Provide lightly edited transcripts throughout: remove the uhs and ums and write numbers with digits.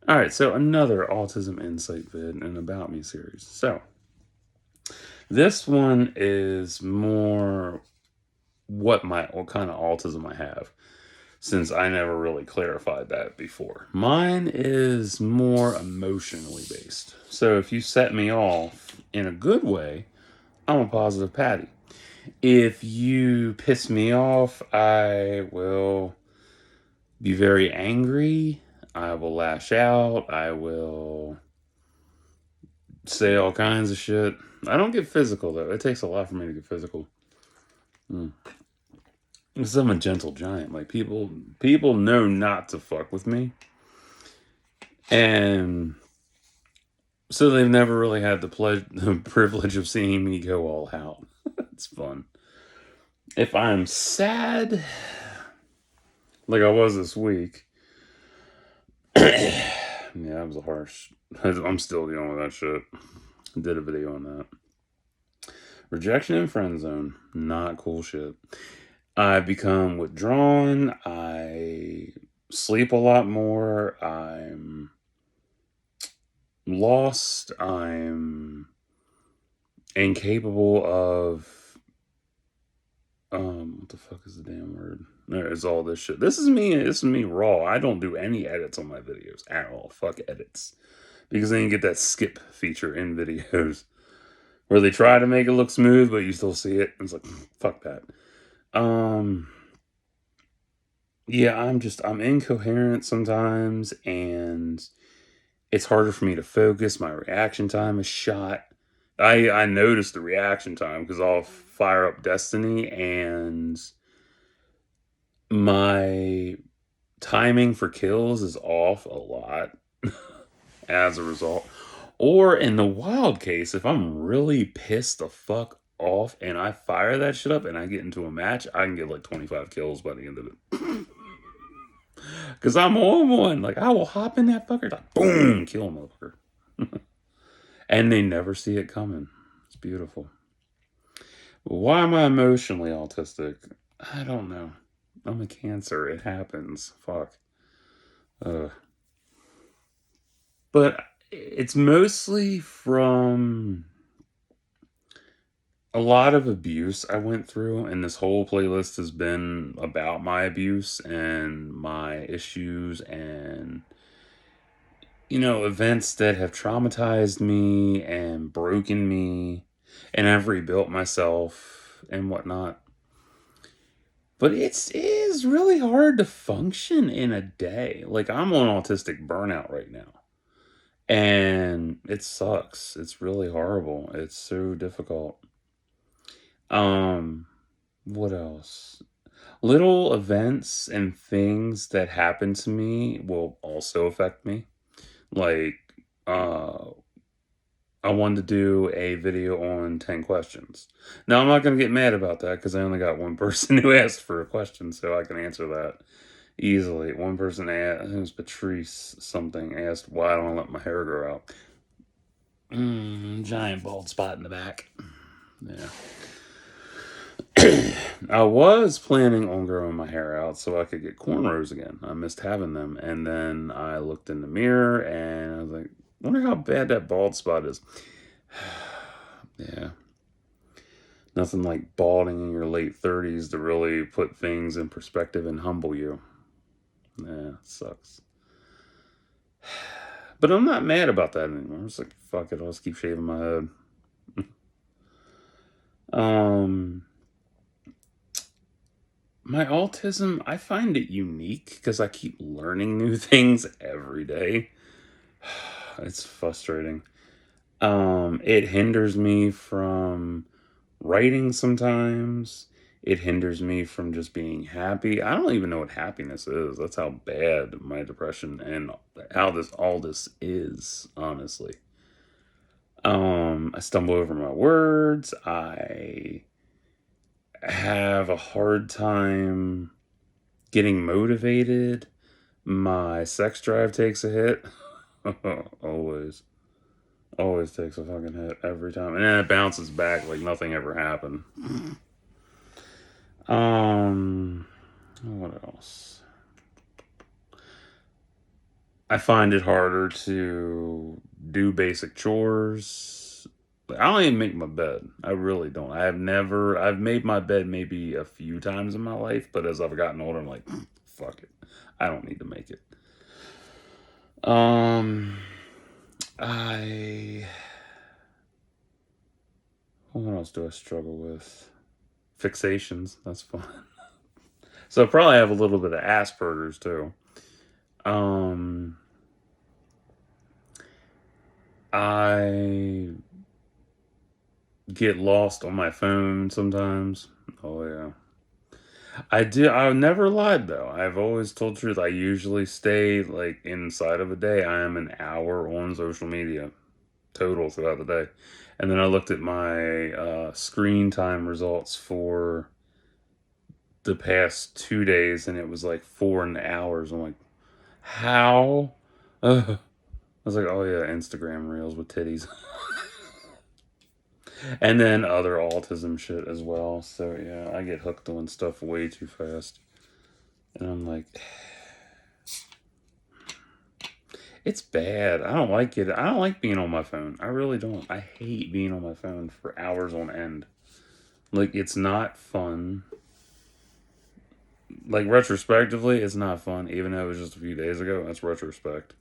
All right, so another Autism Insight vid and About Me series. So this one is more what kind of autism I have, since I never really clarified that before. Mine is more emotionally based. So if you set me off in a good way, I'm a positive Patty. If you piss me off, I will be very angry. I will lash out. I will say all kinds of shit. I don't get physical though. It takes a lot for me to get physical. Mm. Because I'm a gentle giant. Like people know not to fuck with me, and so they've never really had the privilege of seeing me go all out. It's fun. If I'm sad, like I was this week, yeah, that was a harsh. I'm still dealing with that shit. I did a video on that. Rejection and friend zone, not cool shit. I've become withdrawn. I sleep a lot more. I'm lost. I'm incapable of what the fuck is the damn word? There's all this shit. This is me. This is me raw. I don't do any edits on my videos at all. Fuck edits, because then you get that skip feature in videos where they try to make it look smooth, but you still see it. It's like fuck that. Um, Yeah, I'm incoherent sometimes, and it's harder for me to focus. My reaction time is shot. I notice the reaction time because I'll fire up Destiny and my timing for kills is off a lot as a result. Or in the wild case, if I'm really pissed the fuck off and I fire that shit up and I get into a match, I can get like 25 kills by the end of it. Because I'm on one. Like, I will hop in that fucker, like, boom, kill a motherfucker. And they never see it coming. It's beautiful. Why am I emotionally autistic? I don't know. I'm a Cancer. It happens. Fuck. Uh, but it's mostly from a lot of abuse I went through, and this whole playlist has been about my abuse and my issues and events that have traumatized me and broken me, and I've rebuilt myself and whatnot. But it is really hard to function in a day. Like, I'm on autistic burnout right now, and it sucks. It's really horrible. It's so difficult. Um, what else? Little events and things that happen to me will also affect me. Like, uh, I wanted to do a video on 10 questions. Now, I'm not going to get mad about that because I only got one person who asked for a question, so I can answer that easily. One person asked, I think it was Patrice something, asked why I don't let my hair grow out. Giant bald spot in the back. Yeah. I was planning on growing my hair out so I could get cornrows again. I missed having them. And then I looked in the mirror and I was like, wonder how bad that bald spot is. Yeah. Nothing like balding in your late 30s to really put things in perspective and humble you. Yeah, it sucks. But I'm not mad about that anymore. I'm just like, fuck it, I'll just keep shaving my head. um, my autism, I find it unique because I keep learning new things every day. It's frustrating. It hinders me from writing sometimes. It hinders me from just being happy. I don't even know what happiness is. That's how bad my depression and how this all this is, honestly. I stumble over my words. I have a hard time getting motivated. My sex drive takes a hit. Always. Always takes a fucking hit every time. And then it bounces back like nothing ever happened. Um, what else? I find it harder to do basic chores. Like, I don't even make my bed. I really don't. I've made my bed maybe a few times in my life, but as I've gotten older, I'm like, fuck it. I don't need to make it. Um, I, what else do I struggle with? Fixations. That's fun. So I probably have a little bit of Asperger's too. Um, I get lost on my phone sometimes. Oh yeah. I do. I've never lied though. I've always told the truth. I usually stay like inside of a day. I am an hour on social media total throughout the day. And then I looked at my screen time results for the past 2 days, and it was like 4 hours. I'm like, how? I was like, oh yeah, Instagram reels with titties. And then other autism shit as well. So yeah, I get hooked on stuff way too fast. And I'm like, it's bad. I don't like it. I don't like being on my phone. I really don't. I hate being on my phone for hours on end. Like, it's not fun. Like, retrospectively, it's not fun. Even though it was just a few days ago, that's retrospect.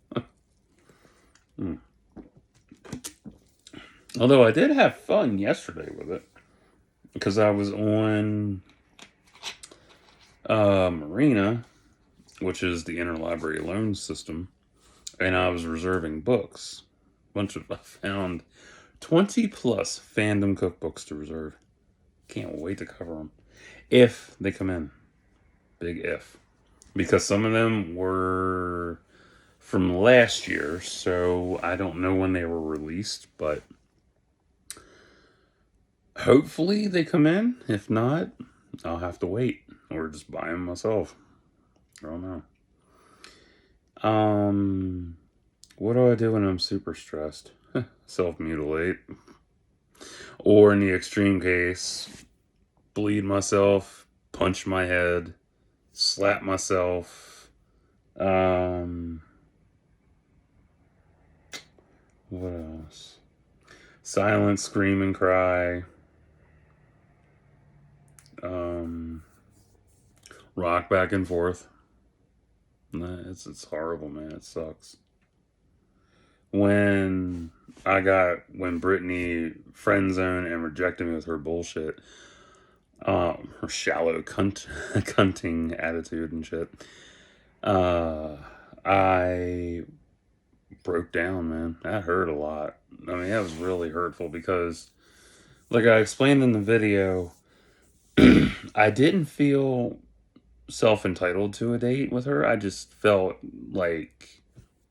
Hmm. Although I did have fun yesterday with it. Because I was on Marina, which is the interlibrary loan system, and I was reserving books. I found 20 plus fandom cookbooks to reserve. Can't wait to cover them. If they come in. Big if. Because some of them were from last year, so I don't know when they were released, but hopefully they come in. If not, I'll have to wait or just buy them myself. I don't know. What do I do when I'm super stressed? Self mutilate. Or in the extreme case, bleed myself, punch my head, slap myself. Um, what else? Silent scream and cry. Um, rock back and forth. Nah, it's horrible, man. It sucks. When Brittany friend zoned and rejected me with her bullshit, her shallow cunting attitude and shit, uh, I broke down, man. That hurt a lot. I mean, that was really hurtful because, like I explained in the video, I didn't feel self entitled to a date with her. I just felt like,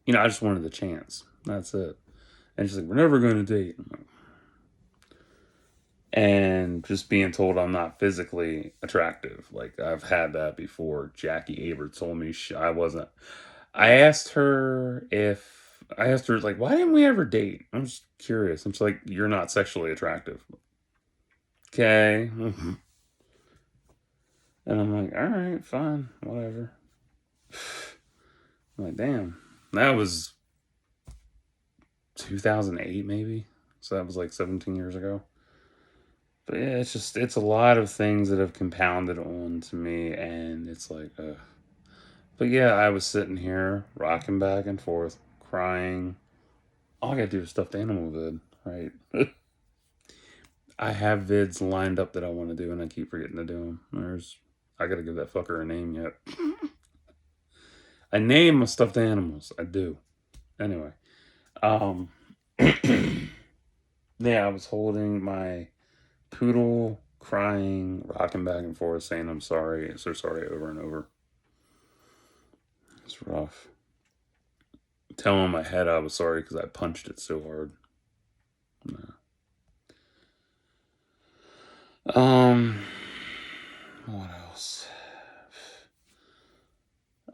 I just wanted the chance. That's it. And she's like, we're never going to date. And just being told I'm not physically attractive. Like, I've had that before. Jackie Aber told me I wasn't. I asked her, like, why didn't we ever date? I'm just curious. And she's like, you're not sexually attractive. Okay. And I'm like, all right, fine, whatever. I'm like, damn. That was 2008, maybe. So that was like 17 years ago. But yeah, it's a lot of things that have compounded on to me, and it's like, but yeah, I was sitting here rocking back and forth, crying. All I gotta do is stuffed animal vid, right? I have vids lined up that I want to do, and I keep forgetting to do them. I gotta give that fucker a name yet. I name my stuffed animals. I do. Anyway, um, yeah, I was holding my poodle, crying, rocking back and forth, saying I'm sorry, so sorry over and over. It's rough. Telling my head I was sorry because I punched it so hard. No. Um, what else?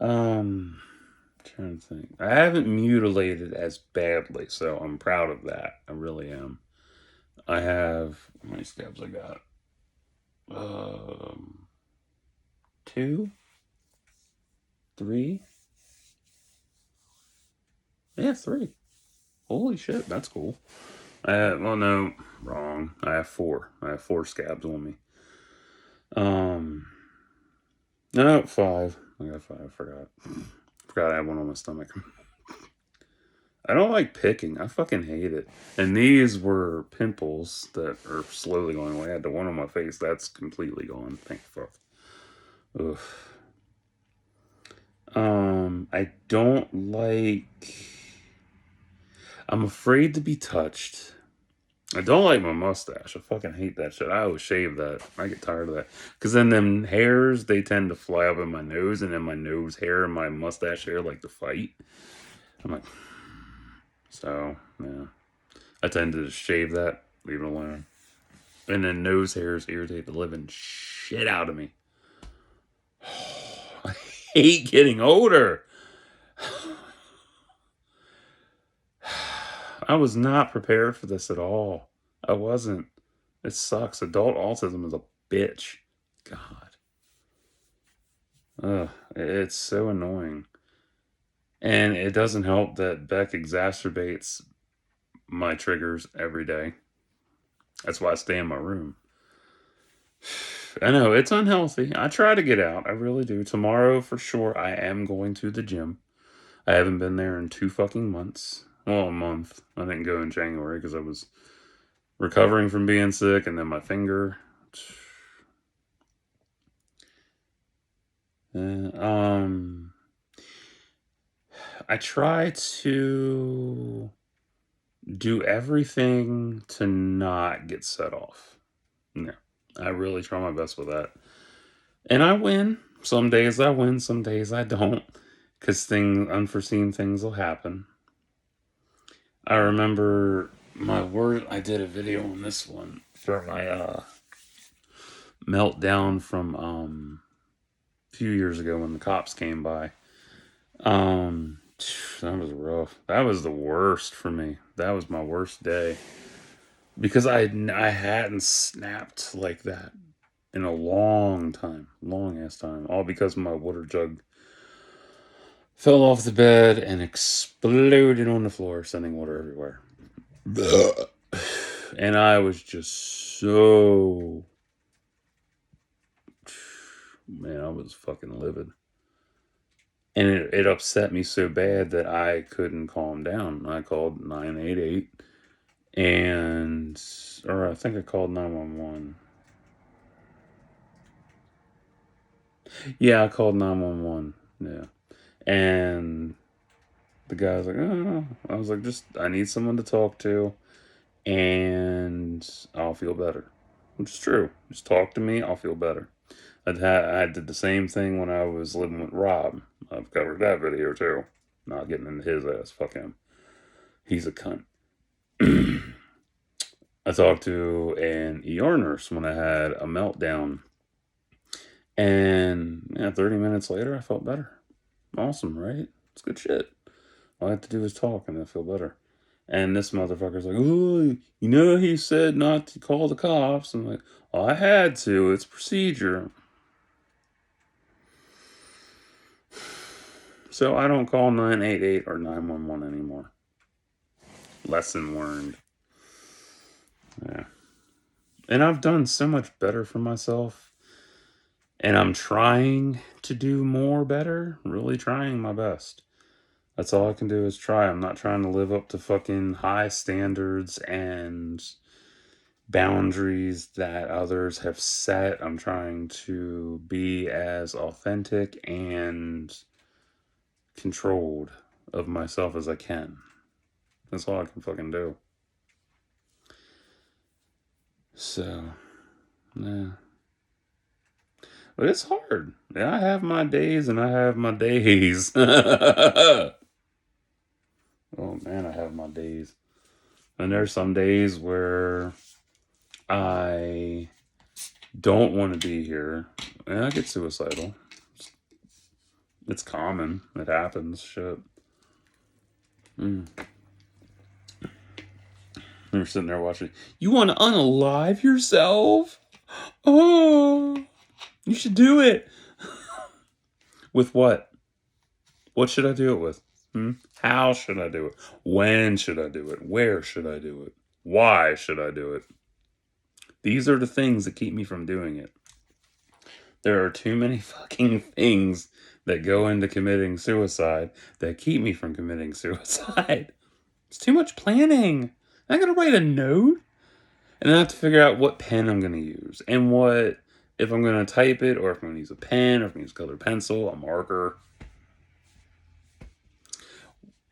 Trying to think. I haven't mutilated as badly, so I'm proud of that. I really am. I have how many stabs I got? Um, two, three. Yeah, 3. Holy shit, that's cool. Well, no, wrong. I have 4. I have 4 scabs on me. Um, no, 5. I got 5. I forgot. Forgot I had one on my stomach. I don't like picking. I fucking hate it. And these were pimples that are slowly going away. I had the one on my face. That's completely gone. Thank fuck. Ugh. I don't like. I'm afraid to be touched. I don't like my mustache. I fucking hate that shit. I always shave that. I get tired of that. Because then them hairs, they tend to fly up in my nose, and then my nose hair and my mustache hair like to fight. I'm like, so, yeah. I tend to just shave that, leave it alone. And then nose hairs irritate the living shit out of me. I hate getting older. I was not prepared for this at all. I wasn't. It sucks. Adult autism is a bitch. God. Ugh, it's so annoying. And it doesn't help that Beck exacerbates my triggers every day. That's why I stay in my room. I know, it's unhealthy. I try to get out. I really do. Tomorrow, for sure, I am going to the gym. I haven't been there in 2 fucking months. Well, a month. I didn't go in January because I was recovering from being sick, and then my finger. Uh, I try to do everything to not get set off. Yeah, I really try my best with that. And I win. Some days I win, some days I don't. Because unforeseen things will happen. I remember I did a video on this one for my meltdown from a few years ago when the cops came by. That was rough. That was the worst for me. That was my worst day because I hadn't snapped like that in a long ass time. All because my water jug fell off the bed and exploded on the floor, sending water everywhere. And I was just so, man, I was fucking livid. And it upset me so bad that I couldn't calm down. I called 988 or I think I called 911. Yeah, I called 911. Yeah. And the guy was like, oh, I was like, I need someone to talk to and I'll feel better. Which is true. Just talk to me, I'll feel better. I did the same thing when I was living with Rob. I've covered that video too. Not getting into his ass. Fuck him. He's a cunt. I talked to an ER nurse when I had a meltdown. And yeah, 30 minutes later, I felt better. Awesome, right? It's good shit. All I have to do is talk and I feel better. And this motherfucker's like, oh, he said not to call the cops. I'm like, oh, I had to. It's procedure. So I don't call 988 or 911 anymore. Lesson learned. Yeah. And I've done so much better for myself. And I'm trying to do more better. Really trying my best. That's all I can do is try. I'm not trying to live up to fucking high standards and boundaries that others have set. I'm trying to be as authentic and controlled of myself as I can. That's all I can fucking do. So, yeah. But it's hard. Yeah, I have my days and I have my days. Oh man, I have my days. And there's some days where I don't want to be here. And I get suicidal. It's common. It happens. Shit. You're sitting there watching. You want to unalive yourself? Oh, you should do it. With what? What should I do it with? How should I do it? When should I do it? Where should I do it? Why should I do it? These are the things that keep me from doing it. There are too many fucking things that go into committing suicide that keep me from committing suicide. It's too much planning. I gotta write a note, and then I have to figure out what pen I'm gonna use and what if I'm gonna type it or if I'm gonna use a pen or if I'm gonna use a colored pencil, a marker.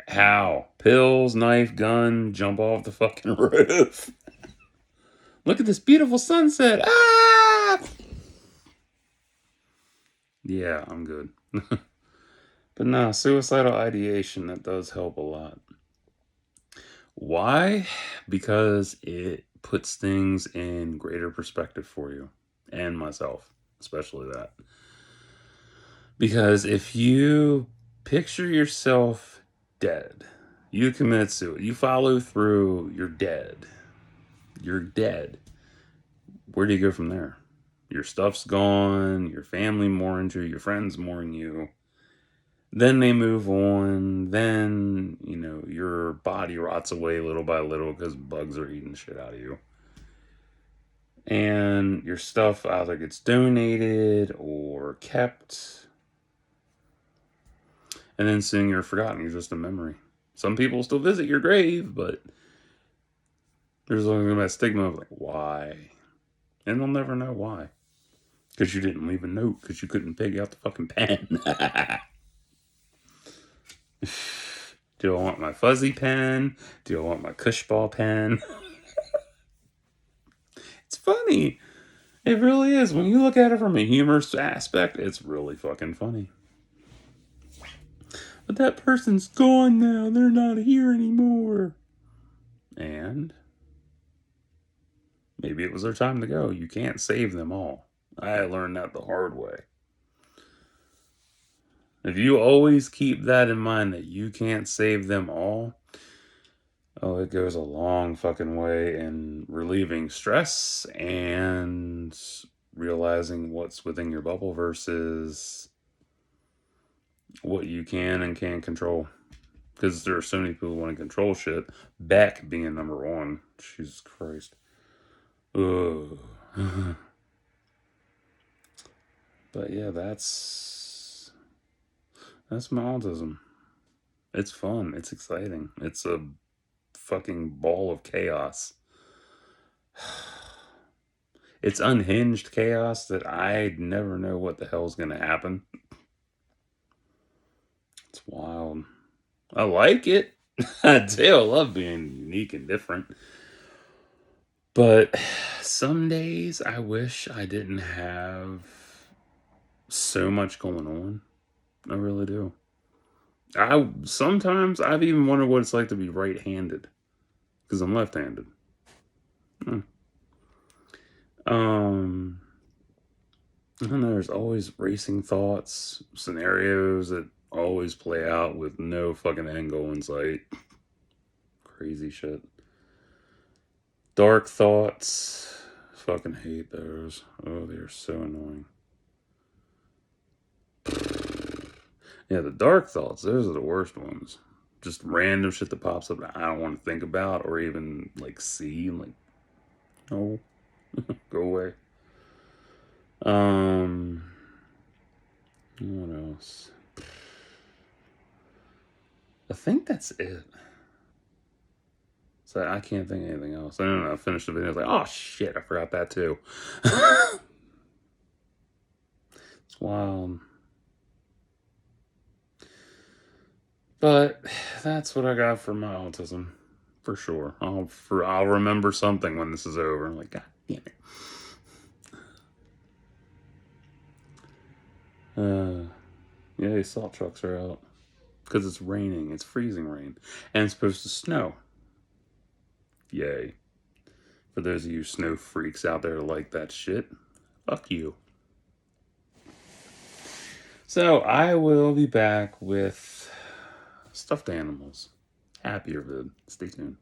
How? Pills, knife, gun, jump off the fucking roof. Look at this beautiful sunset. Ah! Yeah, I'm good. But no, suicidal ideation, that does help a lot. Why? Because it puts things in greater perspective for you and myself, especially that. Because if you picture yourself dead, you commit suicide, you follow through, you're dead. You're dead. Where do you go from there? Your stuff's gone, your family mourns you, your friends mourn you. Then they move on. Then, your body rots away little by little because bugs are eating shit out of you. And your stuff either gets donated or kept. And then soon you're forgotten. You're just a memory. Some people still visit your grave, but there's always that stigma of like, why? And they'll never know why. Because you didn't leave a note because you couldn't pig out the fucking pen. Do I want my fuzzy pen? Do I want my cushball pen? It's funny. It really is. When you look at it from a humorous aspect, it's really fucking funny. But that person's gone now. They're not here anymore. And maybe it was their time to go. You can't save them all. I learned that the hard way. If you always keep that in mind that you can't save them all, oh, it goes a long fucking way in relieving stress and realizing what's within your bubble versus what you can and can't control. Because there are so many people who want to control shit. Beck being number one. Jesus Christ. Ugh. But yeah, that's my autism. It's fun. It's exciting. It's a fucking ball of chaos. It's unhinged chaos that I never know what the hell's going to happen. It's wild. I like it. I do. I love being unique and different. But some days I wish I didn't have so much going on. I really do. Sometimes I've even wondered what it's like to be right-handed because I'm left-handed. Hmm. I don't know. There's always racing thoughts, scenarios that always play out with no fucking end goal in sight. Crazy shit. Dark thoughts. Fucking hate those. Oh, they're so annoying. Yeah, the dark thoughts, those are the worst ones. Just random shit that pops up that I don't want to think about or even like see. Like, no, go away. What else? I think that's it. So I can't think of anything else. I don't know. I finished the video. I was like, oh shit, I forgot that too. It's wild. But that's what I got for my autism, for sure. I'll remember something when this is over. I'm like, God damn it. Yeah, salt trucks are out because it's raining. It's freezing rain, and it's supposed to snow. Yay! For those of you snow freaks out there like that shit, fuck you. So I will be back with stuffed animals. Happier vid. Stay tuned.